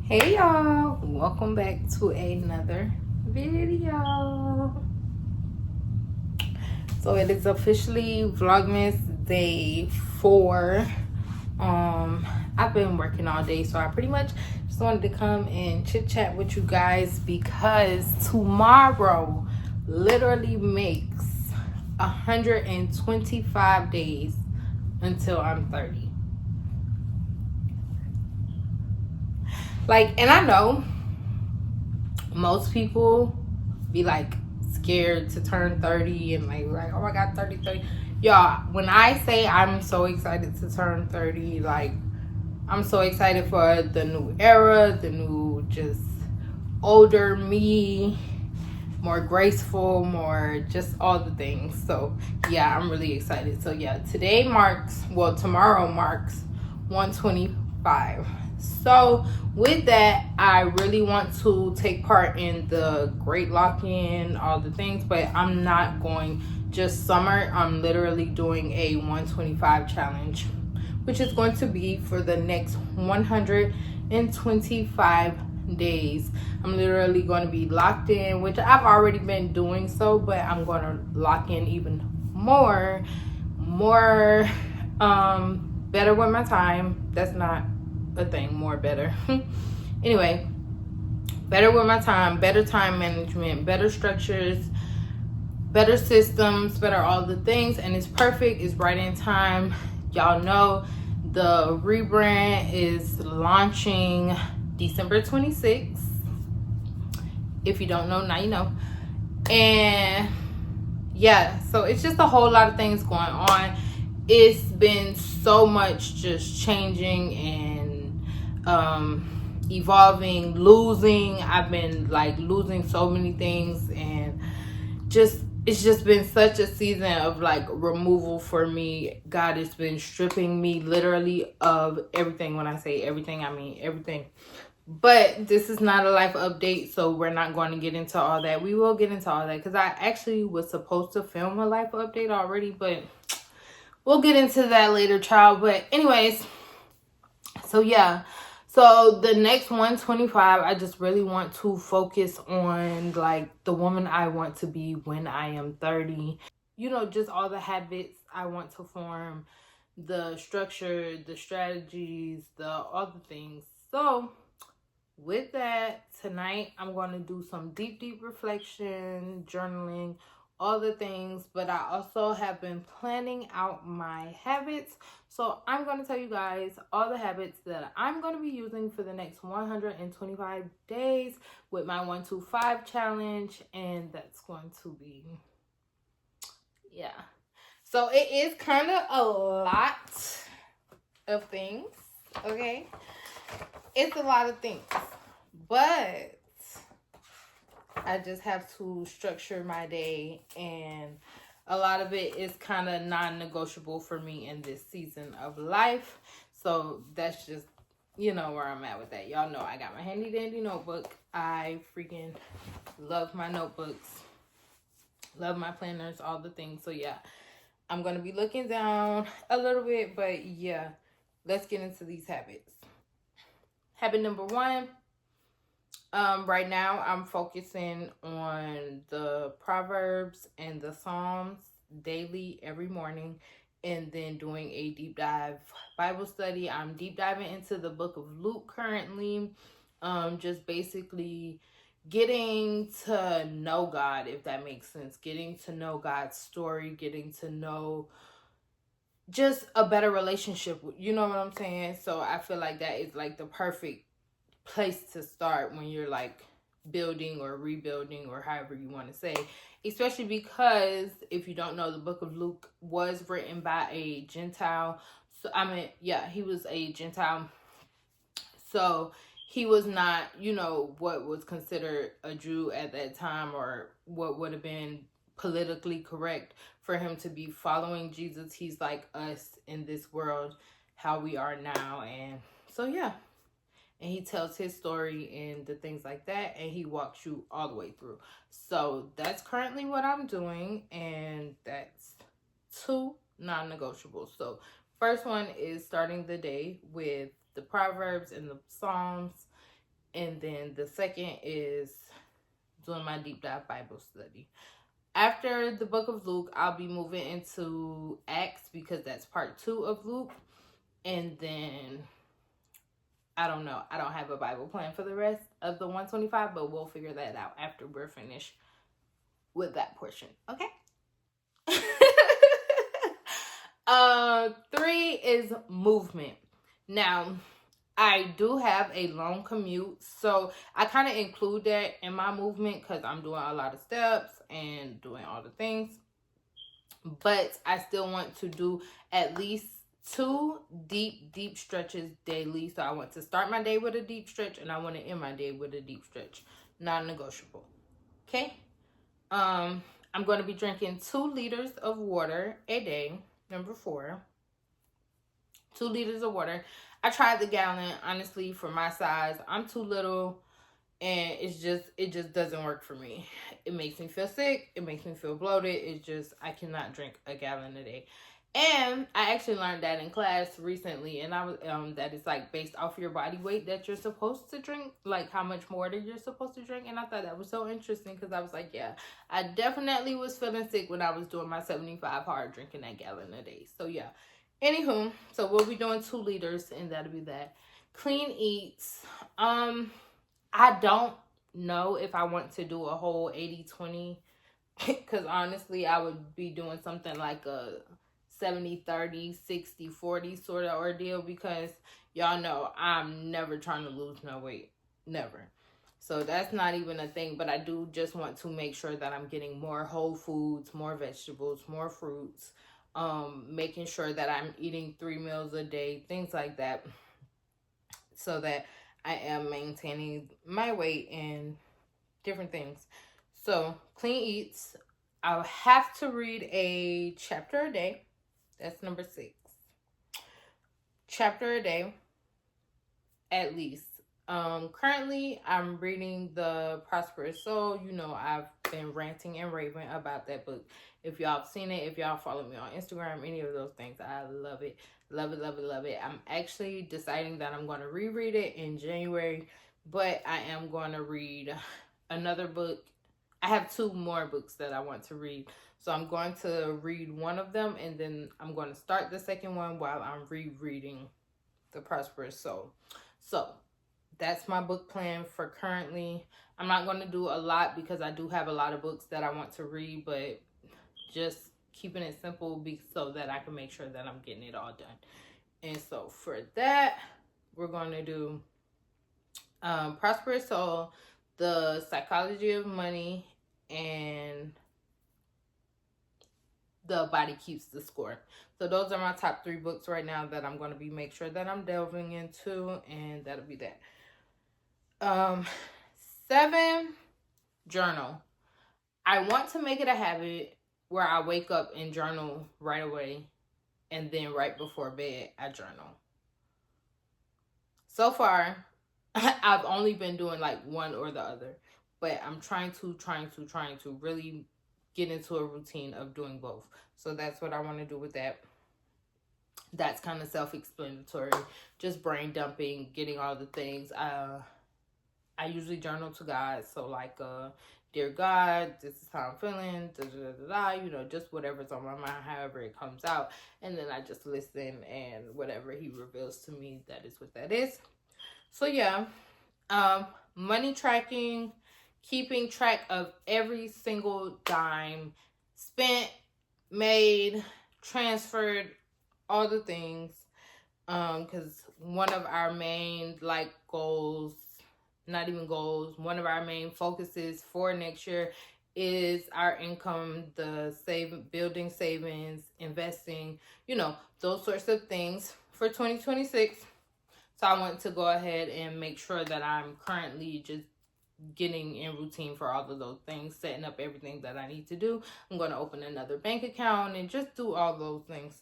Hey y'all, welcome back to another video. So it is officially Vlogmas day 4. I've been working all day, so I pretty much just wanted to come and chit chat with you guys because tomorrow literally makes 125 days until I'm 30. And I know most people be like scared to turn 30 and like oh my god, 30. Y'all, when I say I'm so excited to turn 30, like I'm so excited for the new era, the new just older me, more graceful, more just all the things. So yeah, I'm really excited. So yeah, tomorrow marks 125. So with that, I really want to take part in the great lock-in, all the things, but I'm not going just summer. I'm literally doing a 125 challenge, which is going to be for the next 125 days. I'm literally going to be locked in, which I've already been doing so, but I'm going to lock in even more better with my time. That's not a thing, more better. Anyway, better with my time, better time management, better structures, better systems, better all the things, and it's perfect. It's right in time. Y'all know the rebrand is launching December 26th. If you don't know, now you know. And yeah, so it's just a whole lot of things going on. It's been so much just changing and evolving, losing. I've been like losing so many things, and it's just been such a season of like removal for me. God has been stripping me literally of everything. When I say everything, I mean everything. But this is not a life update, so we're not going to get into all that. We will get into all that because I actually was supposed to film a life update already, but we'll get into that later, child. But anyways, so yeah. So the next 125, I just really want to focus on like the woman I want to be when I am 30. You know, just all the habits I want to form, the structure, the strategies, the all the things. So with that, tonight I'm going to do some deep reflection, journaling, all the things, but I also have been planning out my habits. So I'm going to tell you guys all the habits that I'm going to be using for the next 125 days with my 125 challenge, and that's going to be, yeah. So it is kind of a lot of things, okay? It's a lot of things, but I just have to structure my day, and a lot of it is kind of non-negotiable for me in this season of life. So that's just, where I'm at with that. Y'all know I got my handy dandy notebook. I freaking love my notebooks, love my planners, all the things. So yeah, I'm going to be looking down a little bit, but yeah, let's get into these habits. Habit number 1. Right now I'm focusing on the Proverbs and the Psalms daily every morning, and then doing a deep dive Bible study. I'm deep diving into the book of Luke currently. Just basically getting to know God, if that makes sense. Getting to know God's story, getting to know just a better relationship. You know what I'm saying? So I feel like that is like the perfect place to start when you're like building or rebuilding or however you want to say, especially because if you don't know, the book of Luke was written by a Gentile. So he was a Gentile, so he was not, what was considered a Jew at that time, or what would have been politically correct for him to be following Jesus. He's like us in this world, how we are now. And so yeah, and he tells his story and the things like that, and he walks you all the way through. So that's currently what I'm doing, and that's 2 non-negotiables. So first one is starting the day with the Proverbs and the Psalms, And then the second is doing my deep dive Bible study. After the book of Luke, I'll be moving into Acts because that's part 2 of Luke. And then, I don't know. I don't have a Bible plan for the rest of the 125, but we'll figure that out after we're finished with that portion. Okay? 3 is movement. Now, I do have a long commute, so I kind of include that in my movement because I'm doing a lot of steps and doing all the things. But I still want to do at least 2 deep stretches daily. So I want to start my day with a deep stretch, and I want to end my day with a deep stretch. Non-negotiable. Okay? I'm going to be drinking 2 liters of water a day. Number 4. 2 liters of water. I tried the gallon. Honestly, for my size, I'm too little, and it just doesn't work for me. It makes me feel sick. It makes me feel bloated. I cannot drink a gallon a day. And I actually learned that in class recently, and I was that it's like based off your body weight that you're supposed to drink, like how much water you're supposed to drink. And I thought that was so interesting because I was like, yeah, I definitely was feeling sick when I was doing my 75 hard, drinking that gallon a day. So yeah. Anywho, so we'll be doing 2 liters, and that'll be that. Clean eats. I don't know if I want to do a whole 80-20 because honestly, I would be doing something like a 70-30, 60-40 sort of ordeal because y'all know I'm never trying to lose no weight. Never. So that's not even a thing, but I do just want to make sure that I'm getting more whole foods, more vegetables, more fruits, making sure that I'm eating 3 meals a day, things like that, so that I am maintaining my weight and different things. So, clean eats. I'll have to read a chapter a day. That's number 6. Chapter a day, at least. Currently, I'm reading The Prosperous Soul. You know, I've been ranting and raving about that book. If y'all have seen it, if y'all follow me on Instagram, any of those things, I love it. Love it, love it, love it. I'm actually deciding that I'm going to reread it in January, but I am going to read another book. I have 2 more books that I want to read. So I'm going to read one of them, and then I'm going to start the second one while I'm rereading The Prosperous Soul. So that's my book plan for currently. I'm not going to do a lot because I do have a lot of books that I want to read, but just keeping it simple so that I can make sure that I'm getting it all done. And so for that, we're going to do Prosperous Soul, The Psychology of Money, and The Body Keeps the Score. So those are my top 3 books right now that I'm going to make sure that I'm delving into, and that'll be that. 7, journal. I want to make it a habit where I wake up and journal right away, and then right before bed, I journal. So far, I've only been doing like one or the other, but I'm trying to really get into a routine of doing both. So that's what I want to do with that. That's kind of self-explanatory, just brain dumping, getting all the things. I usually journal to God, so like, dear God, this is how I'm feeling, you know, just whatever's on my mind, however it comes out, and then I just listen, and whatever He reveals to me, that is what that is. So yeah, money tracking, keeping track of every single dime spent, made, transferred, all the things, because one of our main goals, not even goals, one of our main focuses for next year is our income, building savings, investing, you know, those sorts of things for 2026. So I want to go ahead and make sure that I'm currently just getting in routine for all of those things, setting up everything that I need to do. I'm going to open another bank account and just do all those things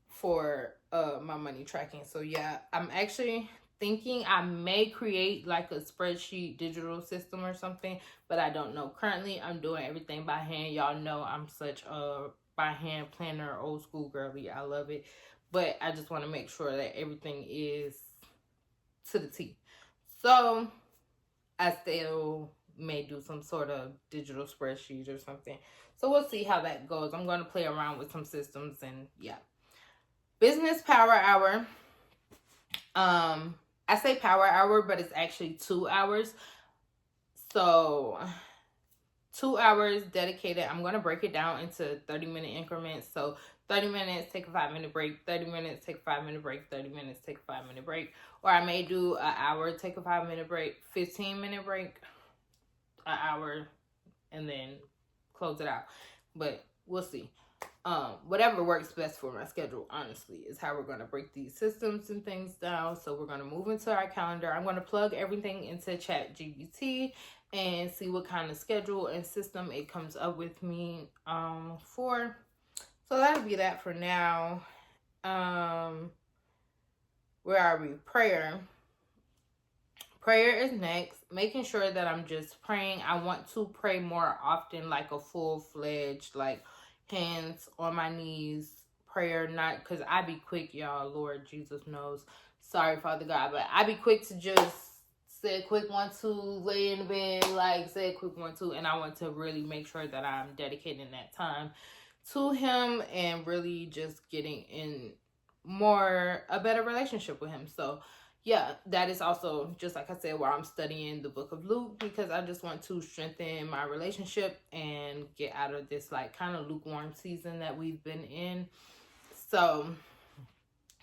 for my money tracking. So yeah, I'm actually thinking I may create like a spreadsheet digital system or something, but I don't know. Currently, I'm doing everything by hand. Y'all know I'm such a by hand planner, old school girly. I love it, but I just want to make sure that everything is to the T. So I still may do some sort of digital spreadsheet or something. So we'll see how that goes. I'm going to play around with some systems and yeah. Business power hour. I say power hour, but it's actually 2 hours. So 2 hours dedicated. I'm going to break it down into 30-minute increments. So 30 minutes, take a 5-minute break, 30 minutes, take a 5-minute break, 30 minutes, take a 5-minute break. Or I may do an hour, take a 5-minute break, 15-minute break, an hour, and then close it out. But we'll see. Whatever works best for my schedule, honestly, is how we're going to break these systems and things down. So we're going to move into our calendar. I'm going to plug everything into ChatGPT and see what kind of schedule and system it comes up with me for. So that'll be that for now. Where are we? Prayer. Prayer is next. Making sure that I'm just praying. I want to pray more often, like a full-fledged, like hands on my knees prayer. Not because I be quick, y'all. Lord Jesus knows. Sorry, Father God, but I be quick to just say a quick 1-2, lay in the bed, like say a quick 1-2, and I want to really make sure that I'm dedicating that time to Him and really just getting in a better relationship with Him. So yeah, that is also, just like I said, why I'm studying the book of Luke, because I just want to strengthen my relationship and get out of this like kind of lukewarm season that we've been in. So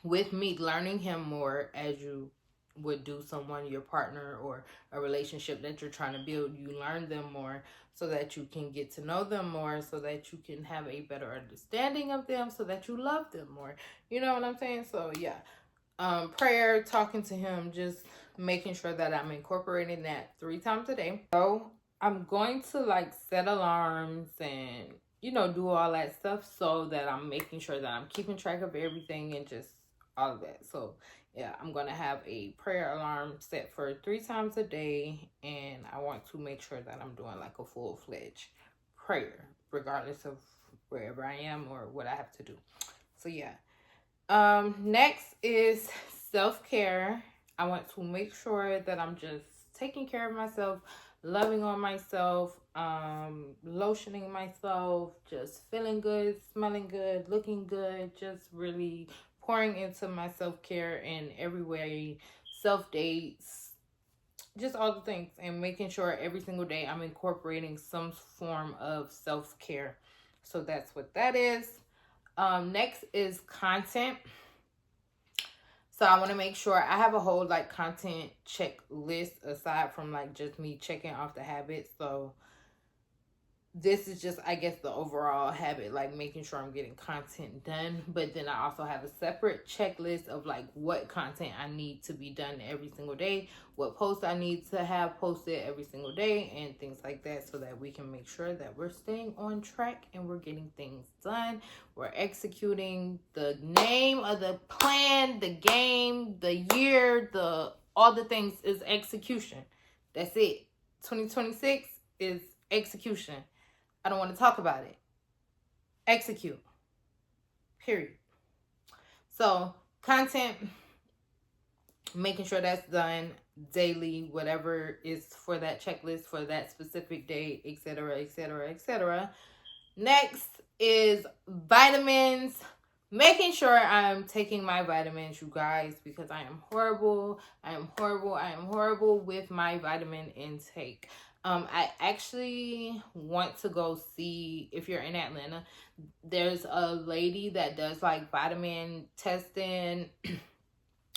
with me learning Him more, as you would do someone, your partner, or a relationship that you're trying to build, you learn them more so that you can get to know them more, so that you can have a better understanding of them, so that you love them more. You know what I'm saying? So yeah. Prayer, talking to Him, just making sure that I'm incorporating that 3 times a day. So I'm going to like set alarms and, do all that stuff so that I'm making sure that I'm keeping track of everything and just all of that. So yeah, I'm going to have a prayer alarm set for 3 times a day, and I want to make sure that I'm doing like a full-fledged prayer, regardless of wherever I am or what I have to do. So yeah. Next is self-care. I want to make sure that I'm just taking care of myself, loving on myself, lotioning myself, just feeling good, smelling good, looking good, just really pouring into my self-care in every way, self-dates, just all the things, and making sure every single day I'm incorporating some form of self-care. So that's what that is. Next is content. So I want to make sure I have a whole like content checklist aside from like just me checking off the habits. So this is just, I guess, the overall habit, like making sure I'm getting content done. But then I also have a separate checklist of like what content I need to be done every single day, what posts I need to have posted every single day, and things like that, so that we can make sure that we're staying on track and we're getting things done. We're executing. The name of the plan, the game, the year, all the things is execution. That's it. 2026 is execution. I don't want to talk about it. Execute. Period. So, content, making sure that's done daily, whatever is for that checklist for that specific day, etc., etc., etc. Next is vitamins. Making sure I'm taking my vitamins, you guys, because I am horrible. I am horrible with my vitamin intake. I actually want to go see, if you're in Atlanta, there's a lady that does like vitamin testing.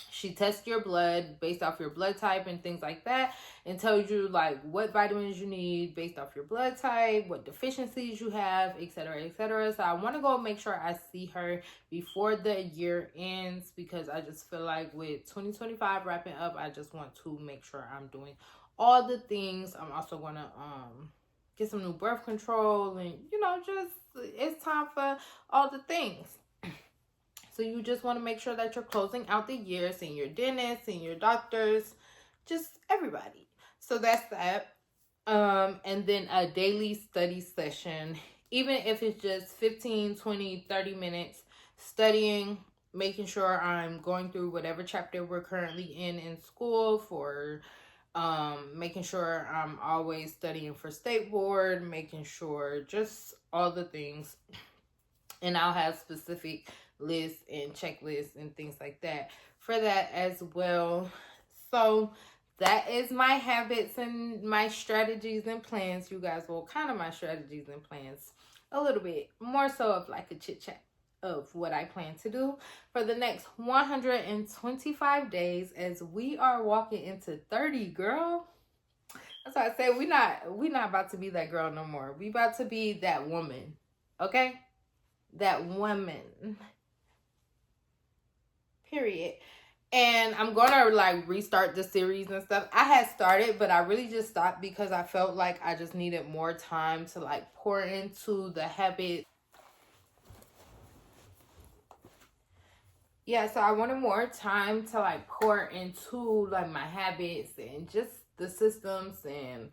She tests your blood based off your blood type and things like that, and tells you like what vitamins you need based off your blood type, what deficiencies you have, etc., etc. So I want to go make sure I see her before the year ends, because I just feel like with 2025 wrapping up, I just want to make sure I'm doing all the things. I'm also going to get some new birth control, and just it's time for all the things. So you just want to make sure that you're closing out the year, seeing your dentist, seeing your doctors, just everybody. So that's that. And then a daily study session, even if it's just 15, 20, 30 minutes studying, making sure I'm going through whatever chapter we're currently in school for making sure I'm always studying for state board, making sure just all the things. And I'll have specific lists and checklists and things like that for that as well. So that is my habits and my strategies and plans, you guys. Well, kind of my strategies and plans, a little bit more so of like a chit chat of what I plan to do for the next 125 days as we are walking into 30, girl. That's why I say we not about to be that girl no more. We about to be that woman. Okay? That woman. Period. And I'm gonna like restart the series and stuff. I had started, but I really just stopped because I felt like I just needed more time to like pour into the habit. Yeah, so I wanted more time to like pour into like my habits and just the systems and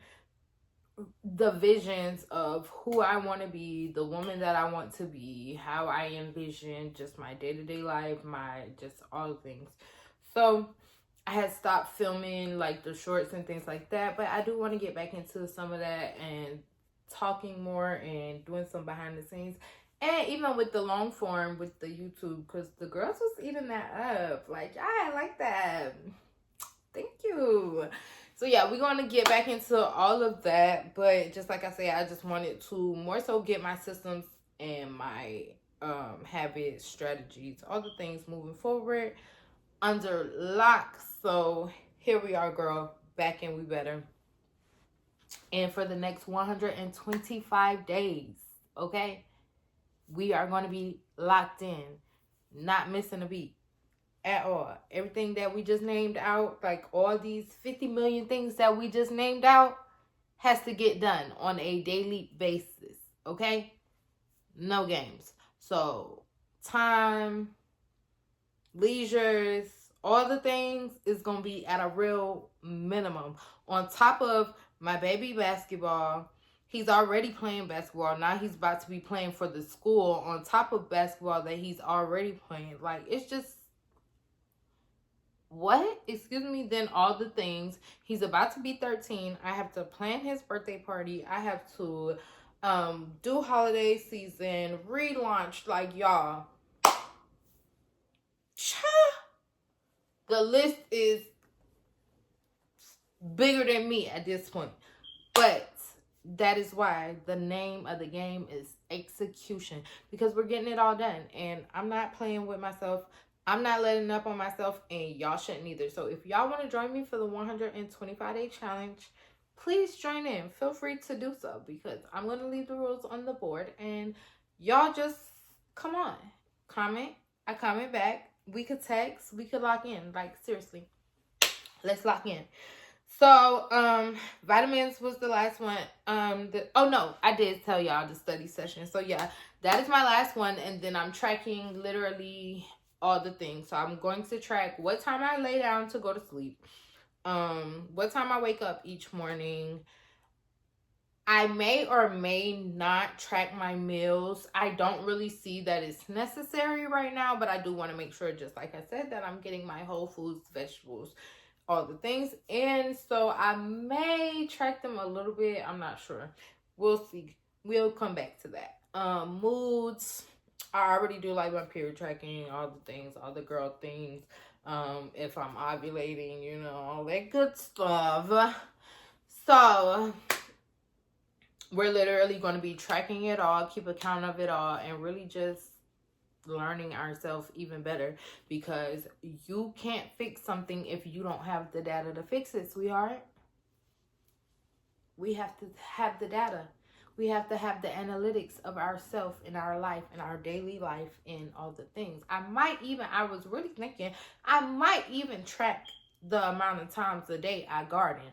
the visions of who I want to be, the woman that I want to be, how I envision just my day-to-day life, my just all the things. So I had stopped filming like the shorts and things like that, but I do want to get back into some of that and talking more and doing some behind the scenes. And even with the long form with the YouTube, because the girls was eating that up. Like, I like that. Thank you. So yeah, we're going to get back into all of that. But just like I say, I just wanted to more so get my systems and my habits, strategies, all the things moving forward under lock. So here we are, girl. Back and we better. And for the next 125 days, okay, we are going to be locked in, not missing a beat at all. Everything that we just named out, like all these 50 million things that we just named out, has to get done on a daily basis, okay? No games. So time, leisures, all the things is going to be at a real minimum. On top of my baby basketball, he's already playing basketball. Now he's about to be playing for the school on top of basketball that he's already playing. Like, it's just, what? Excuse me. Then all the things. He's about to be 13. I have to plan his birthday party. I have to do holiday season, relaunch. Like, y'all, the list is bigger than me at this point. But that is why the name of the game is execution, because we're getting it all done. And I'm not playing with myself. I'm not letting up on myself, and y'all shouldn't either. So if y'all want to join me for the 125-day challenge, please join in. Feel free to do so, because I'm going to leave the rules on the board, and y'all just come on. Comment. I comment back. We could text. We could lock in. Like, seriously. Let's lock in. So, vitamins was the last one. Oh no, I did tell y'all the study session. So yeah, that is my last one. And then I'm tracking literally all the things. So I'm going to track what time I lay down to go to sleep. What time I wake up each morning. I may or may not track my meals. I don't really see that it's necessary right now, but I do want to make sure, just like I said, that I'm getting my whole foods, vegetables, all the things. And so I may track them a little bit. I'm not sure. We'll see. We'll come back to that. Moods. I already do like my period tracking, all the things, all the girl things. If I'm ovulating, you know, all that good stuff. So we're literally going to be tracking it all, keep account of it all, and really just learning ourselves even better, because you can't fix something if you don't have the data to fix it, sweetheart. We have to have the data. We have to have the analytics of ourselves in our life, in our daily life, in all the things. I was really thinking, I might even track the amount of times a day I garden.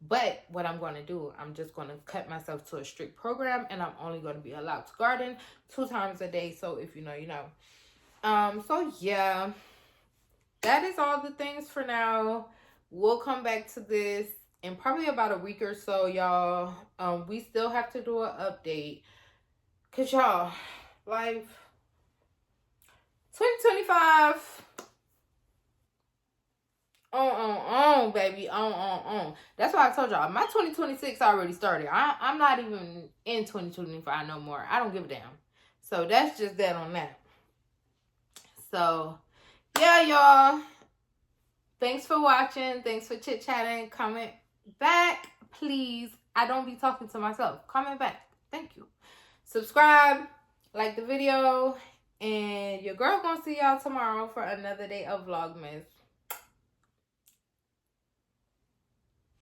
But what I'm going to do, I'm just going to cut myself to a strict program, and I'm only going to be allowed to garden 2 times a day. So if you know, you know. So yeah, that is all the things for now. We'll come back to this in probably about a week or so, y'all. We still have to do an update, cause y'all, life 2025. baby, That's why I told y'all, my 2026 already started. I'm not even in 2025 no more. I don't give a damn. So that's just that on that. So, yeah, y'all. Thanks for watching. Thanks for chit-chatting. Comment back, please. I don't be talking to myself. Comment back. Thank you. Subscribe. Like the video. And your girl gonna see y'all tomorrow for another day of Vlogmas.